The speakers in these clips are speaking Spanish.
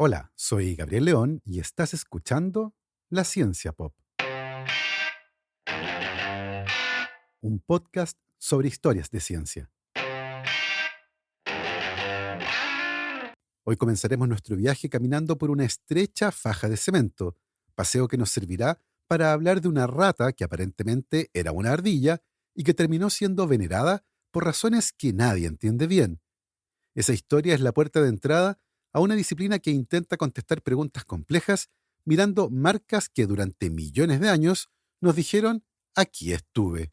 Hola, soy Gabriel León y estás escuchando La Ciencia Pop, un podcast sobre historias de ciencia. Hoy comenzaremos nuestro viaje caminando por una estrecha faja de cemento, paseo que nos servirá para hablar de una rata que aparentemente era una ardilla y que terminó siendo venerada por razones que nadie entiende bien. Esa historia es la puerta de entrada a una disciplina que intenta contestar preguntas complejas mirando marcas que durante millones de años nos dijeron aquí estuve.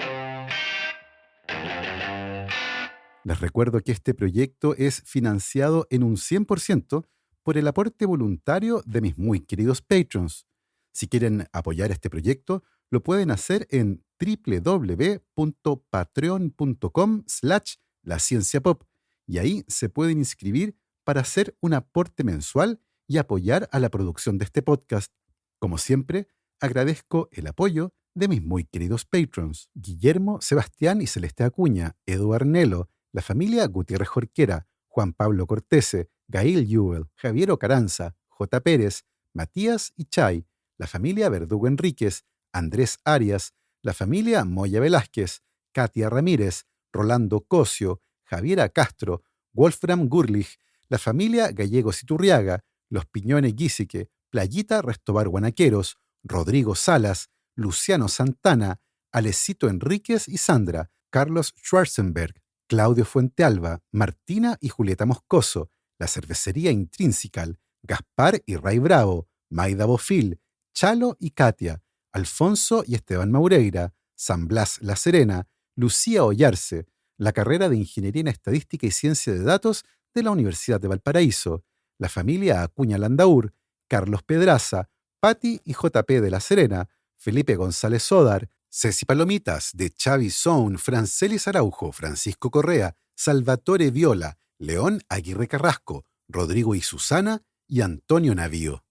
Les recuerdo que este proyecto es financiado en un 100% por el aporte voluntario de mis muy queridos patrons. Si quieren apoyar este proyecto, lo pueden hacer en www.patreon.com/lascienciapop y ahí se pueden inscribir para hacer un aporte mensual y apoyar a la producción de este podcast. Como siempre, agradezco el apoyo de mis muy queridos patrons: Guillermo, Sebastián y Celeste Acuña, Edu Arnelo, la familia Gutiérrez Jorquera, Juan Pablo Cortese, Gail Jewell, Javier Ocaranza, J. Pérez, Matías y Chay, la familia Verdugo Enríquez, Andrés Arias, la familia Moya Velázquez, Katia Ramírez, Rolando Cosio, Javiera Castro, Wolfram Gurlich, la familia Gallegos Iturriaga, los Piñones Guisique, Playita Restobar Guanaqueros, Rodrigo Salas, Luciano Santana, Alecito Enríquez y Sandra, Carlos Schwarzenberg, Claudio Fuentealba, Martina y Julieta Moscoso, la Cervecería Intrinsical, Gaspar y Ray Bravo, Maida Bofil, Chalo y Katia, Alfonso y Esteban Maureira, San Blas La Serena, Lucía Ollarse, la carrera de Ingeniería en Estadística y Ciencia de Datos de la Universidad de Valparaíso, la familia Acuña Landaur, Carlos Pedraza, Patti y JP de La Serena, Felipe González Sodar, Ceci Palomitas, de Xavi Soun, Francelis Araujo, Francisco Correa, Salvatore Viola, León Aguirre Carrasco, Rodrigo y Susana y Antonio Navío.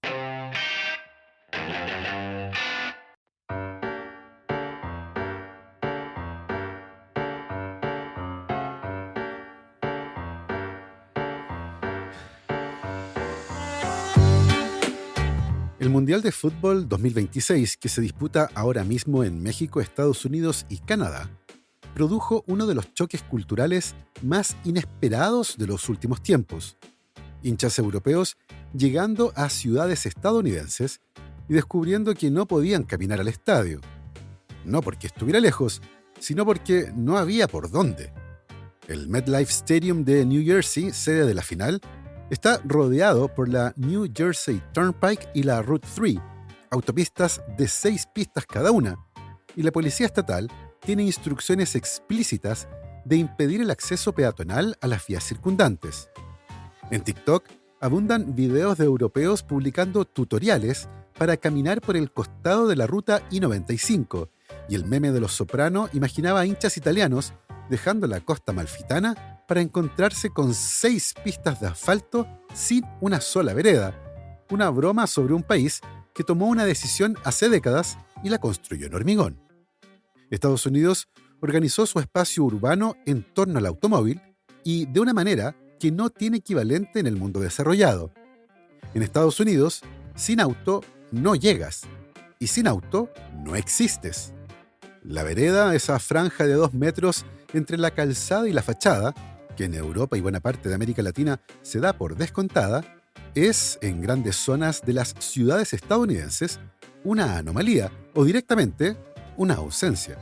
El Mundial de Fútbol 2026, que se disputa ahora mismo en México, Estados Unidos y Canadá, produjo uno de los choques culturales más inesperados de los últimos tiempos. Hinchas europeos llegando a ciudades estadounidenses y descubriendo que no podían caminar al estadio. No porque estuviera lejos, sino porque no había por dónde. El MetLife Stadium de New Jersey, sede de la final, está rodeado por la New Jersey Turnpike y la Route 3, autopistas de 6 pistas cada una, y la policía estatal tiene instrucciones explícitas de impedir el acceso peatonal a las vías circundantes. En TikTok abundan videos de europeos publicando tutoriales para caminar por el costado de la ruta I-95, y el meme de Los Soprano imaginaba a hinchas italianos dejando la costa amalfitana para encontrarse con 6 pistas de asfalto sin una sola vereda. Una broma sobre un país que tomó una decisión hace décadas y la construyó en hormigón. Estados Unidos organizó su espacio urbano en torno al automóvil y de una manera que no tiene equivalente en el mundo desarrollado. En Estados Unidos, sin auto no llegas y sin auto no existes. La vereda, esa franja de 2 metros entre la calzada y la fachada, que en Europa y buena parte de América Latina se da por descontada, es, en grandes zonas de las ciudades estadounidenses, una anomalía o directamente una ausencia.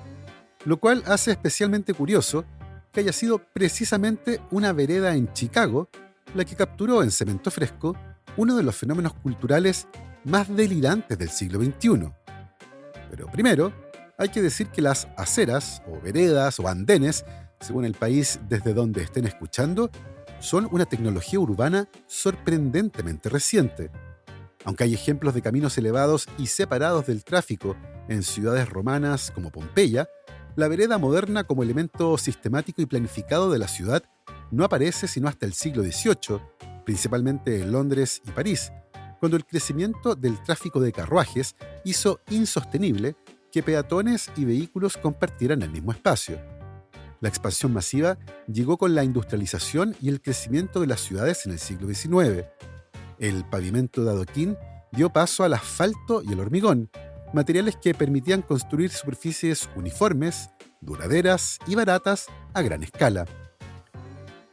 Lo cual hace especialmente curioso que haya sido precisamente una vereda en Chicago la que capturó en cemento fresco uno de los fenómenos culturales más delirantes del siglo XXI. Pero primero, hay que decir que las aceras, o veredas, o andenes, según el país desde donde estén escuchando, son una tecnología urbana sorprendentemente reciente. Aunque hay ejemplos de caminos elevados y separados del tráfico en ciudades romanas como Pompeya, la vereda moderna como elemento sistemático y planificado de la ciudad no aparece sino hasta el siglo XVIII, principalmente en Londres y París, cuando el crecimiento del tráfico de carruajes hizo insostenible que peatones y vehículos compartieran el mismo espacio. La expansión masiva llegó con la industrialización y el crecimiento de las ciudades en el siglo XIX. El pavimento de adoquín dio paso al asfalto y el hormigón, materiales que permitían construir superficies uniformes, duraderas y baratas a gran escala.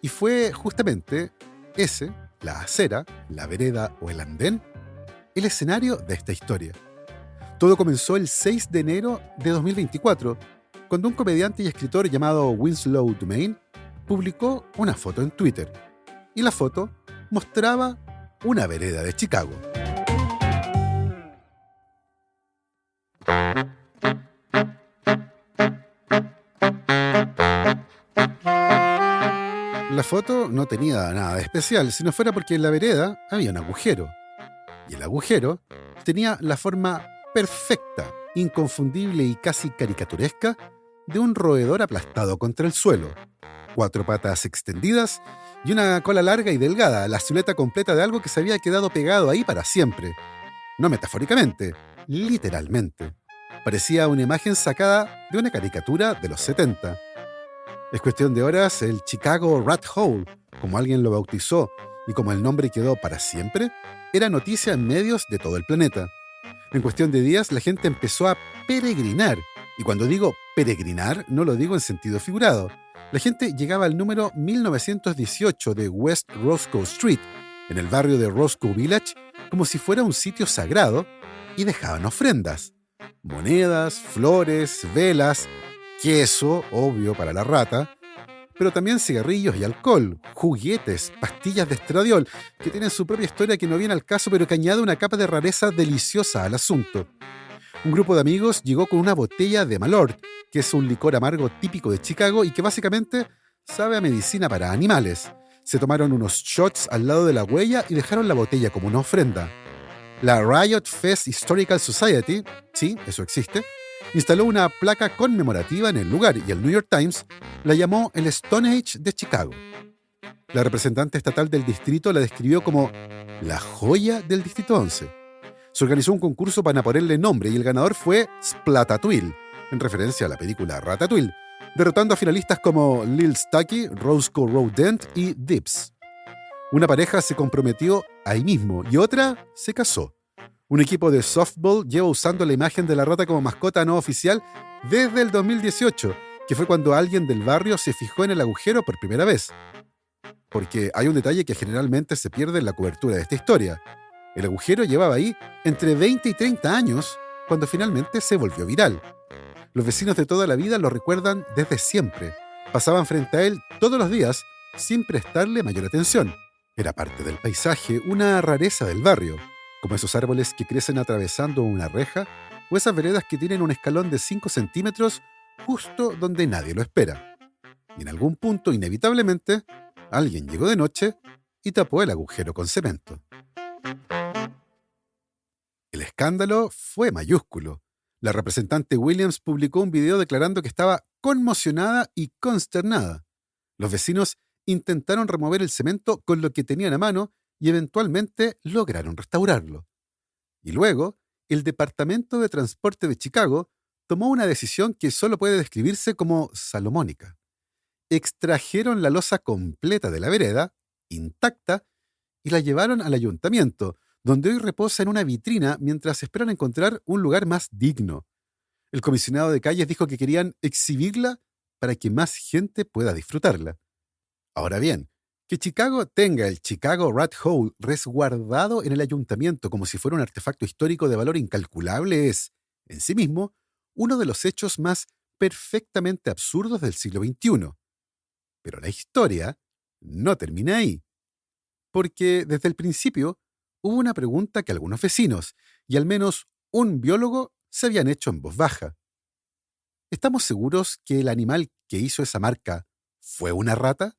Y fue justamente ese, la acera, la vereda o el andén, el escenario de esta historia. Todo comenzó el 6 de enero de 2024, cuando un comediante y escritor llamado Winslow Dumaine publicó una foto en Twitter. Y la foto mostraba una vereda de Chicago. La foto no tenía nada de especial, si no fuera porque en la vereda había un agujero. Y el agujero tenía la forma perfecta, inconfundible y casi caricaturesca de un roedor aplastado contra el suelo. 4 patas extendidas y una cola larga y delgada, la silueta completa de algo que se había quedado pegado ahí para siempre. No metafóricamente, literalmente. Parecía una imagen sacada de una caricatura de los 70. Es cuestión de horas, el Chicago Rat Hole, como alguien lo bautizó y como el nombre quedó para siempre, era noticia en medios de todo el planeta. En cuestión de días, la gente empezó a peregrinar. Y cuando digo peregrinar, no lo digo en sentido figurado. La gente llegaba al número 1918 de West Roscoe Street, en el barrio de Roscoe Village, como si fuera un sitio sagrado, y dejaban ofrendas. Monedas, flores, velas, queso, obvio para la rata, pero también cigarrillos y alcohol, juguetes, pastillas de estradiol, que tienen su propia historia que no viene al caso, pero que añade una capa de rareza deliciosa al asunto. Un grupo de amigos llegó con una botella de Malort, que es un licor amargo típico de Chicago y que básicamente sabe a medicina para animales. Se tomaron unos shots al lado de la huella y dejaron la botella como una ofrenda. La Riot Fest Historical Society, sí, eso existe, instaló una placa conmemorativa en el lugar y el New York Times la llamó el Stone Age de Chicago. La representante estatal del distrito la describió como la joya del Distrito 11. Se organizó un concurso para ponerle nombre y el ganador fue Splatatuil, en referencia a la película Ratatouille, derrotando a finalistas como Lil Stucky, Roscoe Rodent y Dips. Una pareja se comprometió ahí mismo y otra se casó. Un equipo de softball lleva usando la imagen de la rata como mascota no oficial desde el 2018, que fue cuando alguien del barrio se fijó en el agujero por primera vez. Porque hay un detalle que generalmente se pierde en la cobertura de esta historia. El agujero llevaba ahí entre 20 y 30 años cuando finalmente se volvió viral. Los vecinos de toda la vida lo recuerdan desde siempre. Pasaban frente a él todos los días sin prestarle mayor atención. Era parte del paisaje, una rareza del barrio, como esos árboles que crecen atravesando una reja o esas veredas que tienen un escalón de 5 centímetros justo donde nadie lo espera. Y en algún punto, inevitablemente, alguien llegó de noche y tapó el agujero con cemento. El escándalo fue mayúsculo. La representante Williams publicó un video declarando que estaba conmocionada y consternada. Los vecinos intentaron remover el cemento con lo que tenían a mano y eventualmente lograron restaurarlo. Y luego, el Departamento de Transporte de Chicago tomó una decisión que solo puede describirse como salomónica. Extrajeron la losa completa de la vereda, intacta, y la llevaron al ayuntamiento, donde hoy reposa en una vitrina mientras esperan encontrar un lugar más digno. El comisionado de calles dijo que querían exhibirla para que más gente pueda disfrutarla. Ahora bien, que Chicago tenga el Chicago Rat Hole resguardado en el ayuntamiento como si fuera un artefacto histórico de valor incalculable es, en sí mismo, uno de los hechos más perfectamente absurdos del siglo XXI. Pero la historia no termina ahí. Porque desde el principio hubo una pregunta que algunos vecinos y al menos un biólogo se habían hecho en voz baja. ¿Estamos seguros que el animal que hizo esa marca fue una rata?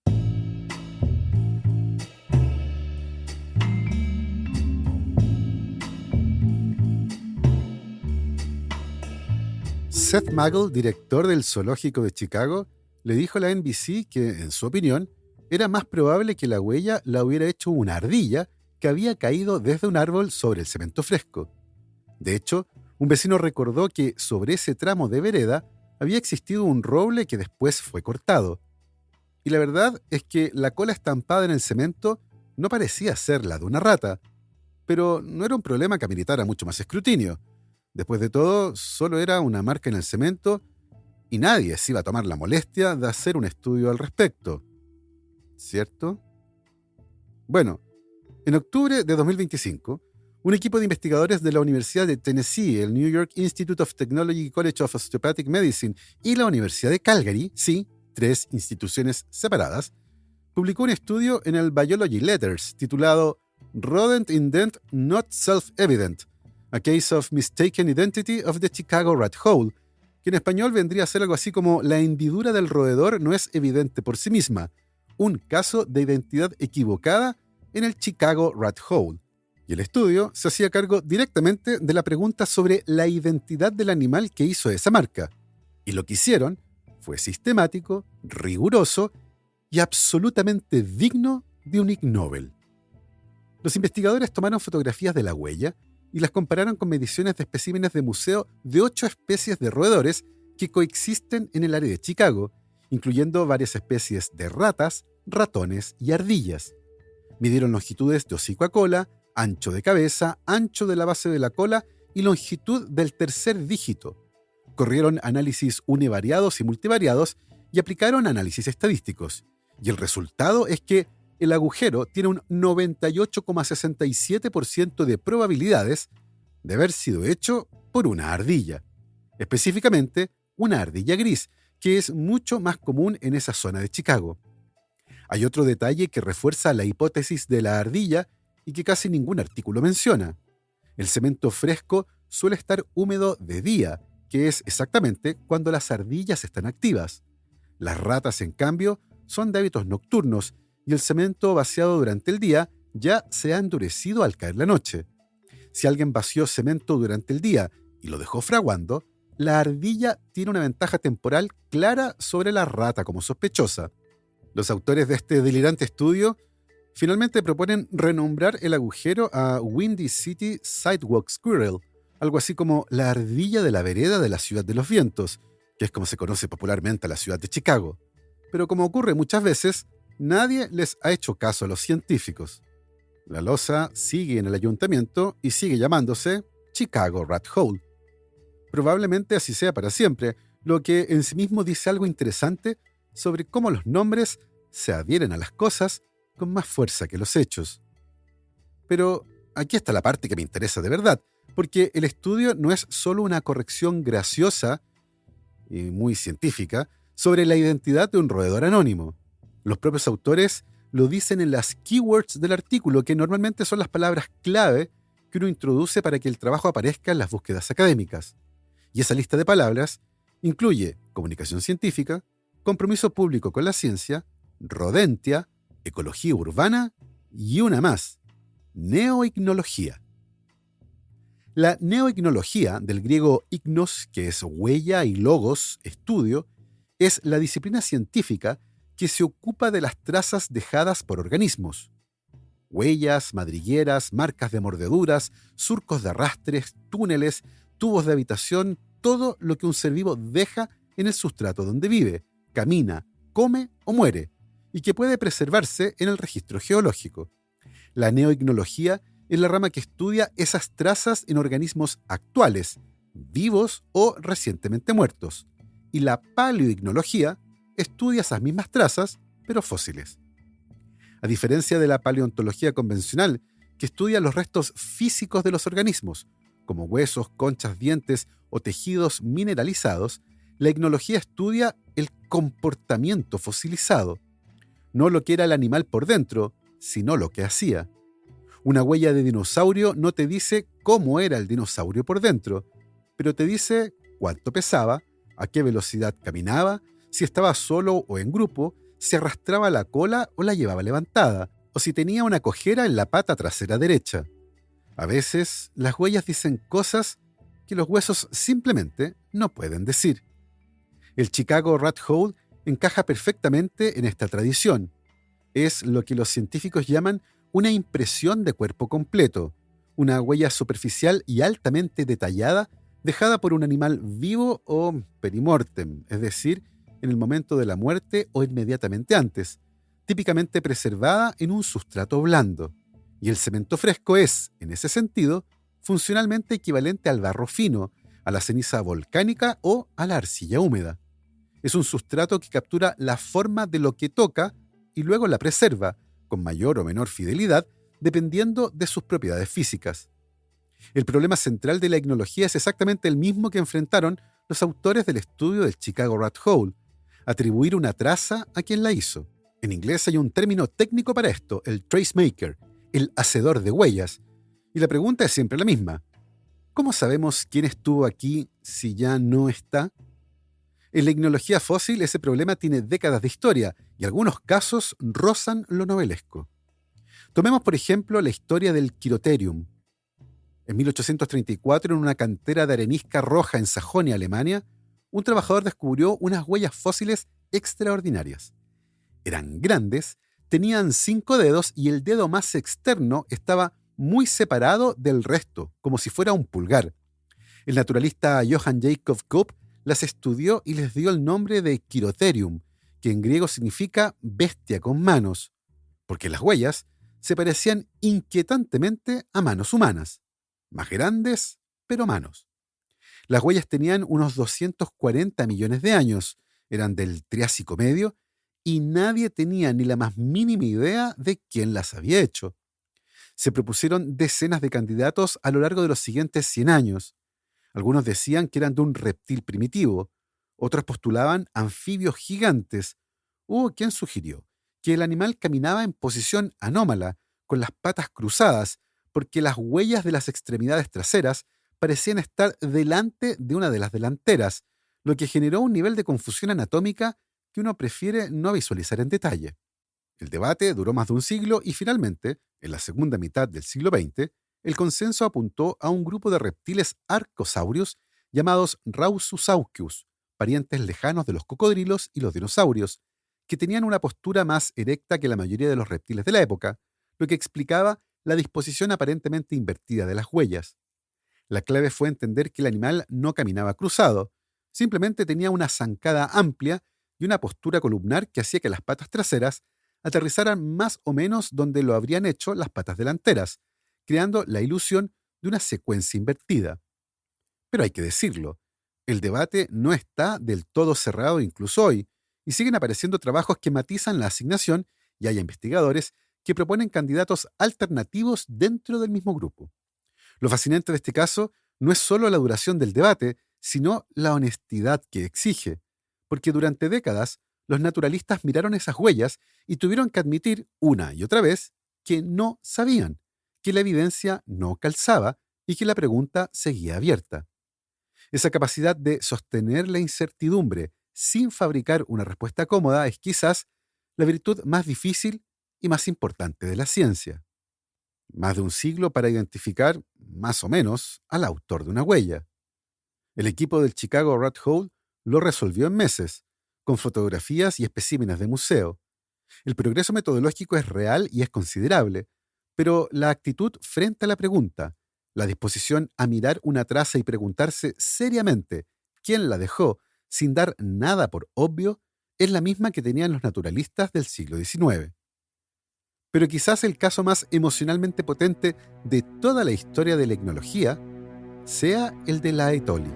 Seth Magel, director del Zoológico de Chicago, le dijo a la NBC que, en su opinión, era más probable que la huella la hubiera hecho una ardilla que había caído desde un árbol sobre el cemento fresco. De hecho, un vecino recordó que sobre ese tramo de vereda había existido un roble que después fue cortado. Y la verdad es que la cola estampada en el cemento no parecía ser la de una rata, Pero no era un problema que ameritara mucho más escrutinio. Después de todo, solo era una marca en el cemento y nadie se iba a tomar la molestia de hacer un estudio al respecto. ¿Cierto? Bueno, en octubre de 2025, un equipo de investigadores de la Universidad de Tennessee, el New York Institute of Technology College of Osteopathic Medicine y la Universidad de Calgary, sí, 3 instituciones separadas, publicó un estudio en el Biology Letters titulado Rodent Indent Not Self-Evident, A Case of Mistaken Identity of the Chicago Rat Hole, que en español vendría a ser algo así como La hendidura del roedor no es evidente por sí misma, un caso de identidad equivocada en el Chicago Rat Hole. Y el estudio se hacía cargo directamente de la pregunta sobre la identidad del animal que hizo esa marca. Y lo que hicieron fue sistemático, riguroso y absolutamente digno de un Ig Nobel. Los investigadores tomaron fotografías de la huella y las compararon con mediciones de especímenes de museo de 8 especies de roedores que coexisten en el área de Chicago, incluyendo varias especies de ratas, ratones y ardillas. Midieron longitudes de hocico a cola, ancho de cabeza, ancho de la base de la cola y longitud del tercer dígito. Corrieron análisis univariados y multivariados y aplicaron análisis estadísticos. Y el resultado es que el agujero tiene un 98,67% de probabilidades de haber sido hecho por una ardilla. Específicamente, una ardilla gris, que es mucho más común en esa zona de Chicago. Hay otro detalle que refuerza la hipótesis de la ardilla y que casi ningún artículo menciona. El cemento fresco suele estar húmedo de día, que es exactamente cuando las ardillas están activas. Las ratas, en cambio, son de hábitos nocturnos y el cemento vaciado durante el día ya se ha endurecido al caer la noche. Si alguien vació cemento durante el día y lo dejó fraguando, la ardilla tiene una ventaja temporal clara sobre la rata como sospechosa. Los autores de este delirante estudio finalmente proponen renombrar el agujero a Windy City Sidewalk Squirrel, algo así como la ardilla de la vereda de la Ciudad de los Vientos, que es como se conoce popularmente a la ciudad de Chicago. Pero como ocurre muchas veces, nadie les ha hecho caso a los científicos. La losa sigue en el ayuntamiento y sigue llamándose Chicago Rat Hole. Probablemente así sea para siempre, lo que en sí mismo dice algo interesante sobre cómo los nombres se adhieren a las cosas con más fuerza que los hechos. Pero aquí está la parte que me interesa de verdad, porque el estudio no es solo una corrección graciosa y muy científica sobre la identidad de un roedor anónimo. Los propios autores lo dicen en las keywords del artículo, que normalmente son las palabras clave que uno introduce para que el trabajo aparezca en las búsquedas académicas. Y esa lista de palabras incluye comunicación científica, compromiso público con la ciencia, rodentia, ecología urbana y una más, neoignología. La neoignología, del griego ignos, que es huella, y logos, estudio, es la disciplina científica que se ocupa de las trazas dejadas por organismos. Huellas, madrigueras, marcas de mordeduras, surcos de arrastres, túneles, tubos de habitación, todo lo que un ser vivo deja en el sustrato donde vive, camina, come o muere, y que puede preservarse en el registro geológico. La neoignología es la rama que estudia esas trazas en organismos actuales, vivos o recientemente muertos. Y la paleoignología estudia esas mismas trazas, pero fósiles. A diferencia de la paleontología convencional, que estudia los restos físicos de los organismos, como huesos, conchas, dientes o tejidos mineralizados, la ignología estudia el comportamiento fosilizado. No lo que era el animal por dentro, sino lo que hacía. Una huella de dinosaurio no te dice cómo era el dinosaurio por dentro, pero te dice cuánto pesaba, a qué velocidad caminaba, si estaba solo o en grupo, si arrastraba la cola o la llevaba levantada, o si tenía una cojera en la pata trasera derecha. A veces, las huellas dicen cosas que los huesos simplemente no pueden decir. El Chicago Rat Hole encaja perfectamente en esta tradición. Es lo que los científicos llaman una impresión de cuerpo completo, una huella superficial y altamente detallada dejada por un animal vivo o perimortem, es decir, en el momento de la muerte o inmediatamente antes, típicamente preservada en un sustrato blando. Y el cemento fresco es, en ese sentido, funcionalmente equivalente al barro fino, a la ceniza volcánica o a la arcilla húmeda. Es un sustrato que captura la forma de lo que toca y luego la preserva, con mayor o menor fidelidad, dependiendo de sus propiedades físicas. El problema central de la ignología es exactamente el mismo que enfrentaron los autores del estudio del Chicago Rat Hole: atribuir una traza a quien la hizo. En inglés hay un término técnico para esto, el trace maker, el hacedor de huellas. Y la pregunta es siempre la misma: ¿cómo sabemos quién estuvo aquí si ya no está? En la ignología fósil ese problema tiene décadas de historia y algunos casos rozan lo novelesco. Tomemos por ejemplo la historia del Quiroterium. En 1834, en una cantera de arenisca roja en Sajonia, Alemania, un trabajador descubrió unas huellas fósiles extraordinarias. Eran grandes, tenían 5 dedos y el dedo más externo estaba muy separado del resto, como si fuera un pulgar. El naturalista Johann Jakob Kopp las estudió y les dio el nombre de Quiroterium, que en griego significa bestia con manos, porque las huellas se parecían inquietantemente a manos humanas, más grandes, pero manos. Las huellas tenían unos 240 millones de años, eran del Triásico medio, y nadie tenía ni la más mínima idea de quién las había hecho. Se propusieron decenas de candidatos a lo largo de los siguientes 100 años. Algunos decían que eran de un reptil primitivo, otros postulaban anfibios gigantes. Hubo quien sugirió que el animal caminaba en posición anómala, con las patas cruzadas, porque las huellas de las extremidades traseras parecían estar delante de una de las delanteras, lo que generó un nivel de confusión anatómica que uno prefiere no visualizar en detalle. El debate duró más de un siglo y finalmente, en la segunda mitad del siglo XX, el consenso apuntó a un grupo de reptiles arcosaurios llamados Raususaucius, parientes lejanos de los cocodrilos y los dinosaurios, que tenían una postura más erecta que la mayoría de los reptiles de la época, lo que explicaba la disposición aparentemente invertida de las huellas. La clave fue entender que el animal no caminaba cruzado, simplemente tenía una zancada amplia y una postura columnar que hacía que las patas traseras aterrizaran más o menos donde lo habrían hecho las patas delanteras, creando la ilusión de una secuencia invertida. Pero hay que decirlo, el debate no está del todo cerrado incluso hoy, y siguen apareciendo trabajos que matizan la asignación y hay investigadores que proponen candidatos alternativos dentro del mismo grupo. Lo fascinante de este caso no es solo la duración del debate, sino la honestidad que exige, porque durante décadas los naturalistas miraron esas huellas y tuvieron que admitir una y otra vez que no sabían, que la evidencia no calzaba y que la pregunta seguía abierta. Esa capacidad de sostener la incertidumbre sin fabricar una respuesta cómoda es quizás la virtud más difícil y más importante de la ciencia. Más de un siglo para identificar, más o menos, al autor de una huella. El equipo del Chicago Rat Hole lo resolvió en meses, con fotografías y especímenes de museo. El progreso metodológico es real y es considerable, pero la actitud frente a la pregunta, la disposición a mirar una traza y preguntarse seriamente quién la dejó sin dar nada por obvio, es la misma que tenían los naturalistas del siglo XIX. Pero quizás el caso más emocionalmente potente de toda la historia de la etnología sea el de la Etoli.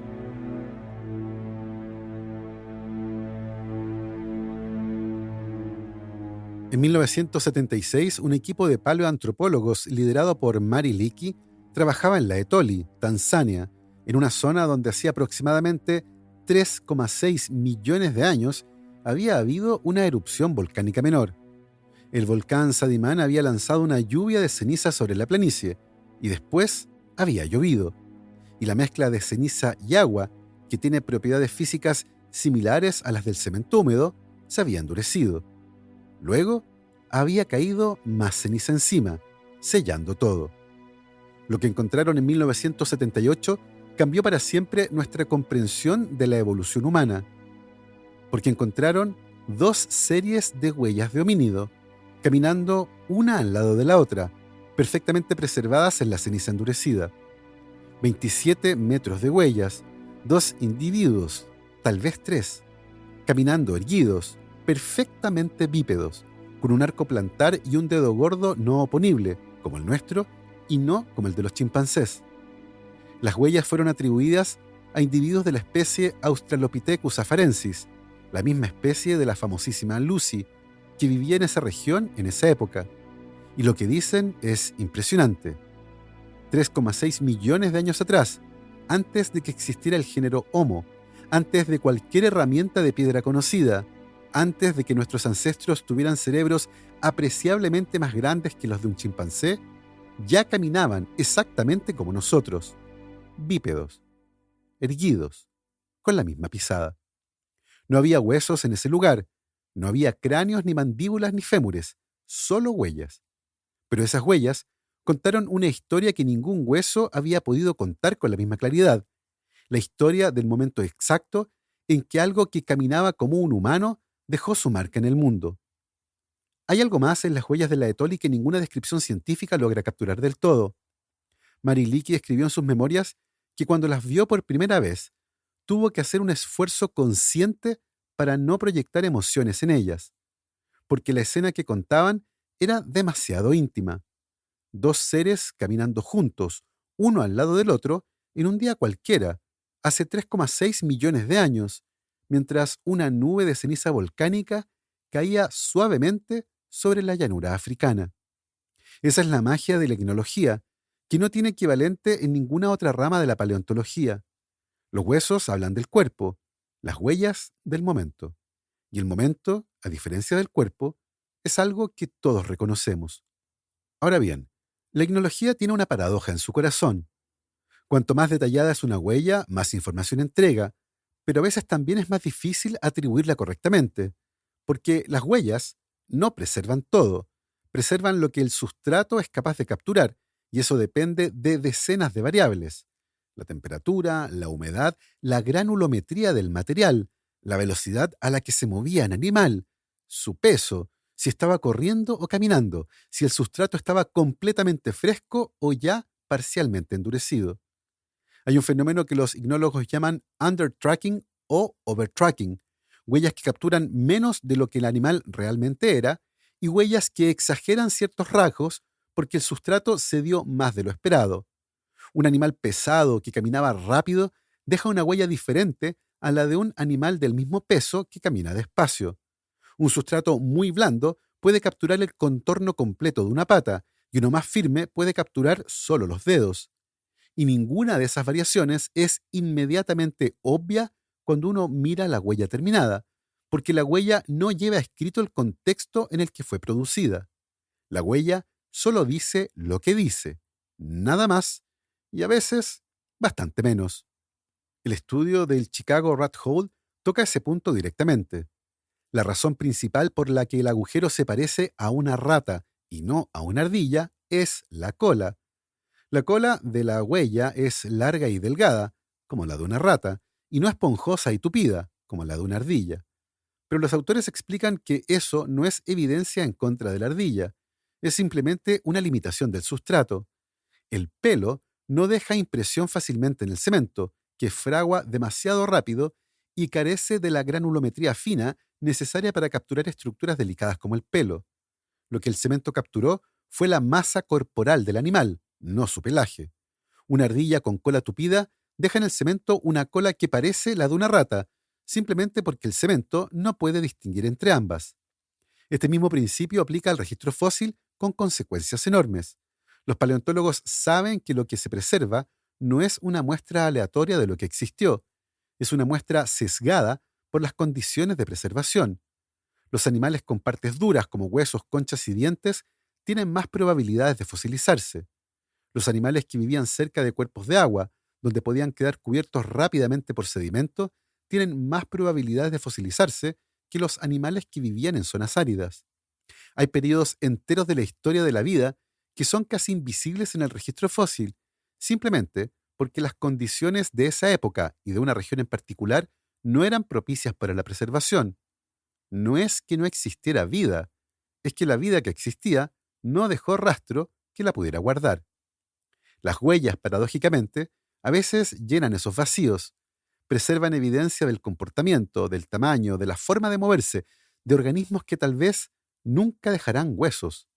En 1976, un equipo de paleoantropólogos liderado por Mari Leakey trabajaba en la Etoli, Tanzania, en una zona donde hacía aproximadamente 3,6 millones de años había habido una erupción volcánica menor. El volcán Sadimán había lanzado una lluvia de ceniza sobre la planicie y después había llovido. Y la mezcla de ceniza y agua, que tiene propiedades físicas similares a las del cemento húmedo, se había endurecido. Luego había caído más ceniza encima, sellando todo. Lo que encontraron en 1978 cambió para siempre nuestra comprensión de la evolución humana, porque encontraron 2 series de huellas de homínido, caminando una al lado de la otra, perfectamente preservadas en la ceniza endurecida. 27 metros de huellas, 2 individuos, tal vez 3, caminando erguidos, perfectamente bípedos, con un arco plantar y un dedo gordo no oponible, como el nuestro, y no como el de los chimpancés. Las huellas fueron atribuidas a individuos de la especie Australopithecus afarensis, la misma especie de la famosísima Lucy, que vivía en esa región en esa época. Y lo que dicen es impresionante. 3,6 millones de años atrás, antes de que existiera el género Homo, antes de cualquier herramienta de piedra conocida, antes de que nuestros ancestros tuvieran cerebros apreciablemente más grandes que los de un chimpancé, ya caminaban exactamente como nosotros, bípedos, erguidos, con la misma pisada. No había huesos en ese lugar, no había cráneos ni mandíbulas ni fémures, solo huellas. Pero esas huellas contaron una historia que ningún hueso había podido contar con la misma claridad, la historia del momento exacto en que algo que caminaba como un humano dejó su marca en el mundo. Hay algo más en las huellas de la Etoli que ninguna descripción científica logra capturar del todo. Mariliki escribió en sus memorias que cuando las vio por primera vez, tuvo que hacer un esfuerzo consciente para no proyectar emociones en ellas, porque la escena que contaban era demasiado íntima. Dos seres caminando juntos, uno al lado del otro, en un día cualquiera, hace 3,6 millones de años, mientras una nube de ceniza volcánica caía suavemente sobre la llanura africana. Esa es la magia de la ignología, que no tiene equivalente en ninguna otra rama de la paleontología. Los huesos hablan del cuerpo, las huellas del momento. Y el momento, a diferencia del cuerpo, es algo que todos reconocemos. Ahora bien, la ignología tiene una paradoja en su corazón. Cuanto más detallada es una huella, más información entrega, pero a veces también es más difícil atribuirla correctamente, porque las huellas no preservan todo, preservan lo que el sustrato es capaz de capturar, y eso depende de decenas de variables: la temperatura, la humedad, la granulometría del material, la velocidad a la que se movía el animal, su peso, si estaba corriendo o caminando, si el sustrato estaba completamente fresco o ya parcialmente endurecido. Hay un fenómeno que los ignólogos llaman undertracking o overtracking, huellas que capturan menos de lo que el animal realmente era y huellas que exageran ciertos rasgos porque el sustrato se dio más de lo esperado. Un animal pesado que caminaba rápido deja una huella diferente a la de un animal del mismo peso que camina despacio. Un sustrato muy blando puede capturar el contorno completo de una pata y uno más firme puede capturar solo los dedos. Y ninguna de esas variaciones es inmediatamente obvia cuando uno mira la huella terminada, porque la huella no lleva escrito el contexto en el que fue producida. La huella solo dice lo que dice, nada más, y a veces bastante menos. El estudio del Chicago Rat Hole toca ese punto directamente. La razón principal por la que el agujero se parece a una rata y no a una ardilla es la cola. La cola de la huella es larga y delgada, como la de una rata, y no esponjosa y tupida, como la de una ardilla. Pero los autores explican que eso no es evidencia en contra de la ardilla, es simplemente una limitación del sustrato. El pelo no deja impresión fácilmente en el cemento, que fragua demasiado rápido y carece de la granulometría fina necesaria para capturar estructuras delicadas como el pelo. Lo que el cemento capturó fue la masa corporal del animal, no su pelaje. Una ardilla con cola tupida deja en el cemento una cola que parece la de una rata, simplemente porque el cemento no puede distinguir entre ambas. Este mismo principio aplica al registro fósil con consecuencias enormes. Los paleontólogos saben que lo que se preserva no es una muestra aleatoria de lo que existió, es una muestra sesgada por las condiciones de preservación. Los animales con partes duras como huesos, conchas y dientes tienen más probabilidades de fosilizarse. Los animales que vivían cerca de cuerpos de agua, donde podían quedar cubiertos rápidamente por sedimento, tienen más probabilidades de fosilizarse que los animales que vivían en zonas áridas. Hay periodos enteros de la historia de la vida que son casi invisibles en el registro fósil, simplemente porque las condiciones de esa época y de una región en particular no eran propicias para la preservación. No es que no existiera vida, es que la vida que existía no dejó rastro que la pudiera guardar. Las huellas, paradójicamente, a veces llenan esos vacíos, preservan evidencia del comportamiento, del tamaño, de la forma de moverse, de organismos que tal vez nunca dejarán huesos.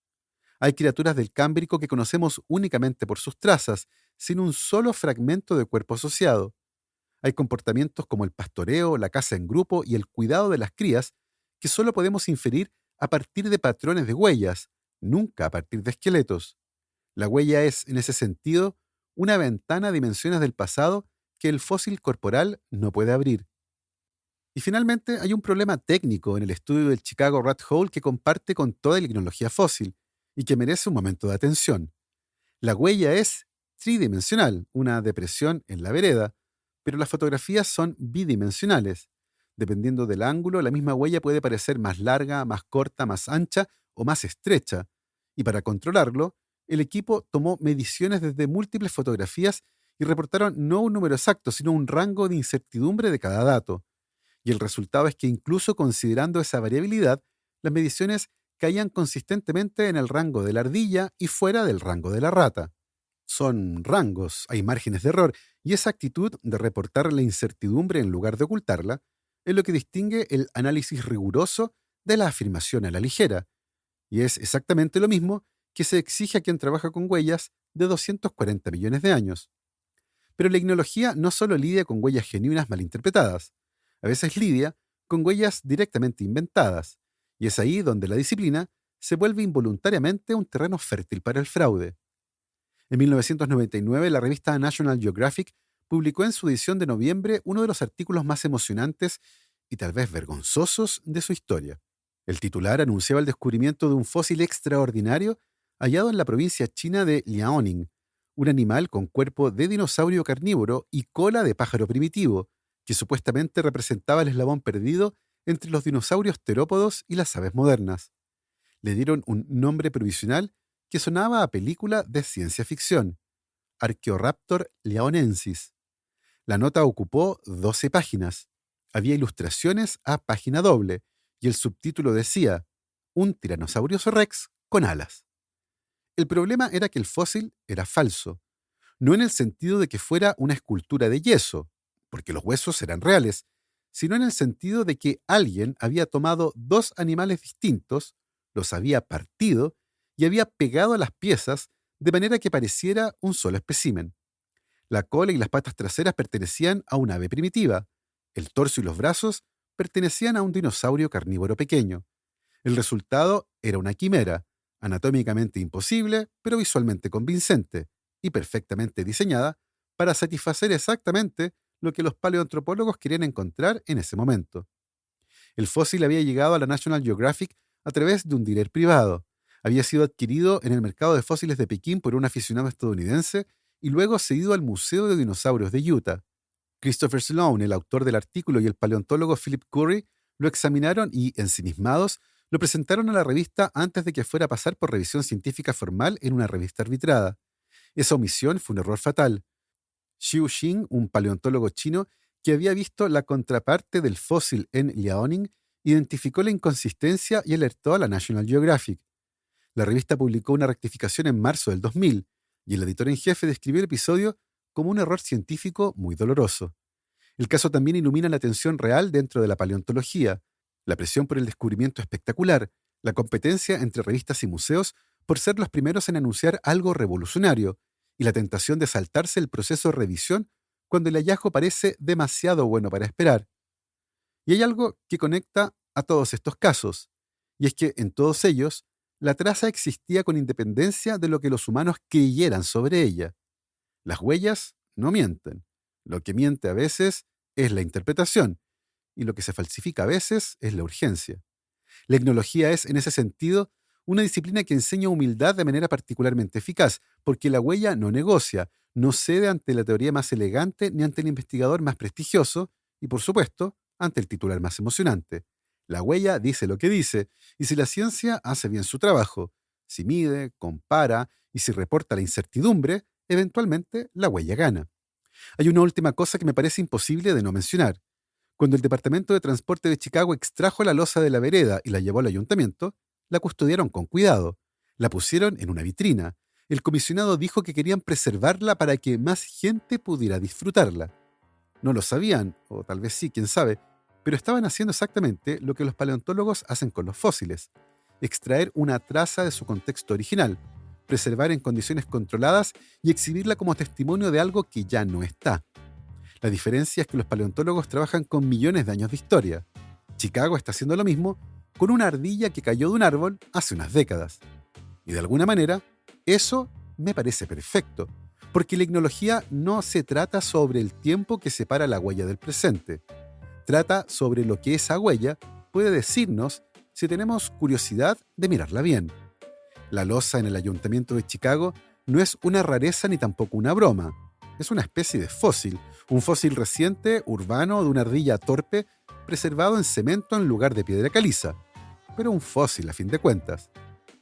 Hay criaturas del Cámbrico que conocemos únicamente por sus trazas, sin un solo fragmento de cuerpo asociado. Hay comportamientos como el pastoreo, la caza en grupo y el cuidado de las crías que solo podemos inferir a partir de patrones de huellas, nunca a partir de esqueletos. La huella es, en ese sentido, una ventana a dimensiones del pasado que el fósil corporal no puede abrir. Y finalmente hay un problema técnico en el estudio del Chicago Rat Hole que comparte con toda la tecnología fósil y que merece un momento de atención. La huella es tridimensional, una depresión en la vereda, pero las fotografías son bidimensionales. Dependiendo del ángulo, la misma huella puede parecer más larga, más corta, más ancha o más estrecha. Y para controlarlo, el equipo tomó mediciones desde múltiples fotografías y reportaron no un número exacto, sino un rango de incertidumbre de cada dato. Y el resultado es que incluso considerando esa variabilidad, las mediciones caían consistentemente en el rango de la ardilla y fuera del rango de la rata. Son rangos, hay márgenes de error, y esa actitud de reportar la incertidumbre en lugar de ocultarla es lo que distingue el análisis riguroso de la afirmación a la ligera, y es exactamente lo mismo que se exige a quien trabaja con huellas de 240 millones de años. Pero la ignología no solo lidia con huellas genuinas malinterpretadas, a veces lidia con huellas directamente inventadas, y es ahí donde la disciplina se vuelve involuntariamente un terreno fértil para el fraude. En 1999, la revista National Geographic publicó en su edición de noviembre uno de los artículos más emocionantes y tal vez vergonzosos de su historia. El titular anunciaba el descubrimiento de un fósil extraordinario hallado en la provincia china de Liaoning, un animal con cuerpo de dinosaurio carnívoro y cola de pájaro primitivo, que supuestamente representaba el eslabón perdido entre los dinosaurios terópodos y las aves modernas. Le dieron un nombre provisional que sonaba a película de ciencia ficción, Archaeoraptor leonensis. La nota ocupó 12 páginas. Había ilustraciones a página doble y el subtítulo decía, un tiranosaurio rex con alas. El problema era que el fósil era falso, no en el sentido de que fuera una escultura de yeso, porque los huesos eran reales, sino en el sentido de que alguien había tomado dos animales distintos, los había partido y había pegado las piezas de manera que pareciera un solo espécimen. La cola y las patas traseras pertenecían a un ave primitiva, el torso y los brazos pertenecían a un dinosaurio carnívoro pequeño. El resultado era una quimera, anatómicamente imposible, pero visualmente convincente, y perfectamente diseñada para satisfacer exactamente lo que los paleoantropólogos querían encontrar en ese momento. El fósil había llegado a la National Geographic a través de un dealer privado. Había sido adquirido en el mercado de fósiles de Pekín por un aficionado estadounidense y luego cedido al Museo de Dinosaurios de Utah. Christopher Sloan, el autor del artículo, y el paleontólogo Philip Curry lo examinaron y, ensimismados, lo presentaron a la revista antes de que fuera a pasar por revisión científica formal en una revista arbitrada. Esa omisión fue un error fatal. Xiu Xing, un paleontólogo chino que había visto la contraparte del fósil en Liaoning, identificó la inconsistencia y alertó a la National Geographic. La revista publicó una rectificación en marzo del 2000 y el editor en jefe describió el episodio como un error científico muy doloroso. El caso también ilumina la tensión real dentro de la paleontología, la presión por el descubrimiento espectacular, la competencia entre revistas y museos por ser los primeros en anunciar algo revolucionario, y la tentación de saltarse el proceso de revisión cuando el hallazgo parece demasiado bueno para esperar. Y hay algo que conecta a todos estos casos, y es que en todos ellos, la traza existía con independencia de lo que los humanos creyeran sobre ella. Las huellas no mienten. Lo que miente a veces es la interpretación, y lo que se falsifica a veces es la urgencia. La etnología es, en ese sentido, una disciplina que enseña humildad de manera particularmente eficaz, porque la huella no negocia, no cede ante la teoría más elegante ni ante el investigador más prestigioso, y por supuesto, ante el titular más emocionante. La huella dice lo que dice, y si la ciencia hace bien su trabajo, si mide, compara y si reporta la incertidumbre, eventualmente la huella gana. Hay una última cosa que me parece imposible de no mencionar. Cuando el Departamento de Transporte de Chicago extrajo la losa de la vereda y la llevó al ayuntamiento, la custodiaron con cuidado. La pusieron en una vitrina. El comisionado dijo que querían preservarla para que más gente pudiera disfrutarla. No lo sabían, o tal vez sí, quién sabe, pero estaban haciendo exactamente lo que los paleontólogos hacen con los fósiles. extraer una traza de su contexto original, preservar en condiciones controladas y exhibirla como testimonio de algo que ya no está. La diferencia es que los paleontólogos trabajan con millones de años de historia. Chicago está haciendo lo mismo con una ardilla que cayó de un árbol hace unas décadas. Y de alguna manera, eso me parece perfecto, porque la ignología no se trata sobre el tiempo que separa la huella del presente. Trata sobre lo que esa huella puede decirnos si tenemos curiosidad de mirarla bien. La losa en el Ayuntamiento de Chicago no es una rareza ni tampoco una broma. Es una especie de fósil, un fósil reciente, urbano, de una ardilla torpe, preservado en cemento en lugar de piedra caliza. Pero un fósil a fin de cuentas.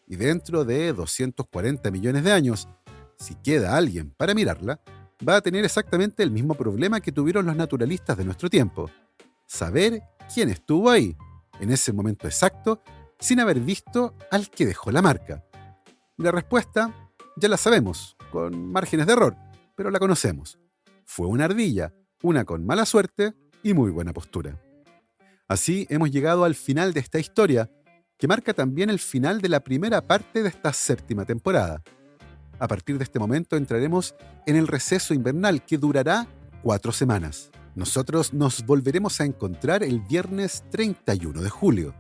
Y dentro de 240 millones de años, si queda alguien para mirarla, va a tener exactamente el mismo problema que tuvieron los naturalistas de nuestro tiempo: saber quién estuvo ahí, en ese momento exacto, sin haber visto al que dejó la marca. Y la respuesta ya la sabemos, con márgenes de error, pero la conocemos. Fue una ardilla, una con mala suerte y muy buena postura. Así hemos llegado al final de esta historia, que marca también el final de la primera parte de esta séptima temporada. A partir de este momento entraremos en el receso invernal, que durará 4 semanas. Nosotros nos volveremos a encontrar el viernes 31 de julio.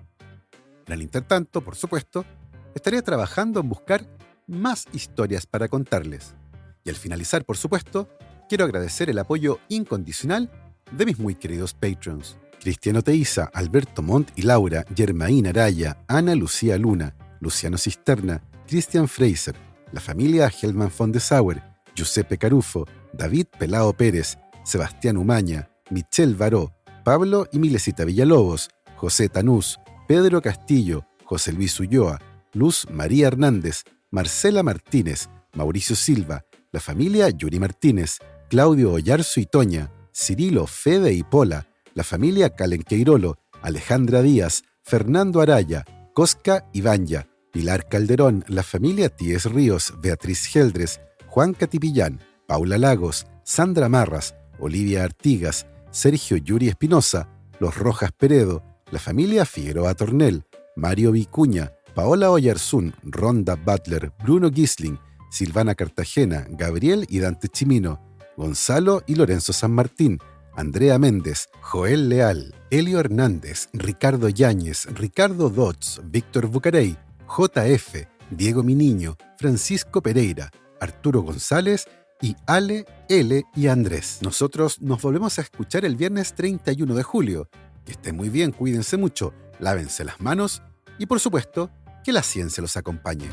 En el intertanto, por supuesto, estaré trabajando en buscar más historias para contarles. Y al finalizar, por supuesto, quiero agradecer el apoyo incondicional de mis muy queridos Patreons: Cristiano Teiza, Alberto Montt y Laura, Germaín Araya, Ana Lucía Luna, Luciano Cisterna, Christian Fraser, la familia Hellman von de Sauer, Giuseppe Carufo, David Pelao Pérez, Sebastián Umaña, Michelle Baró, Pablo y Milesita Villalobos, José Tanús, Pedro Castillo, José Luis Ulloa, Luz María Hernández, Marcela Martínez, Mauricio Silva, la familia Yuri Martínez, Claudio Ollarzo y Toña, Cirilo, Fede y Pola, la familia Calenqueirolo, Alejandra Díaz, Fernando Araya, Cosca y Banya, Pilar Calderón, la familia Tíez Ríos, Beatriz Geldres, Juan Catipillán, Paula Lagos, Sandra Marras, Olivia Artigas, Sergio Yuri Espinosa, Los Rojas Peredo, la familia Figueroa Tornel, Mario Vicuña, Paola Oyarzún, Ronda Butler, Bruno Gisling, Silvana Cartagena, Gabriel y Dante Chimino, Gonzalo y Lorenzo San Martín, Andrea Méndez, Joel Leal, Elio Hernández, Ricardo Yáñez, Ricardo Dodds, Víctor Bucarey, JF, Diego Miniño, Francisco Pereira, Arturo González y Ale, L y Andrés. Nosotros nos volvemos a escuchar el viernes 31 de julio. Que estén muy bien, cuídense mucho, lávense las manos y, por supuesto, que la ciencia los acompañe.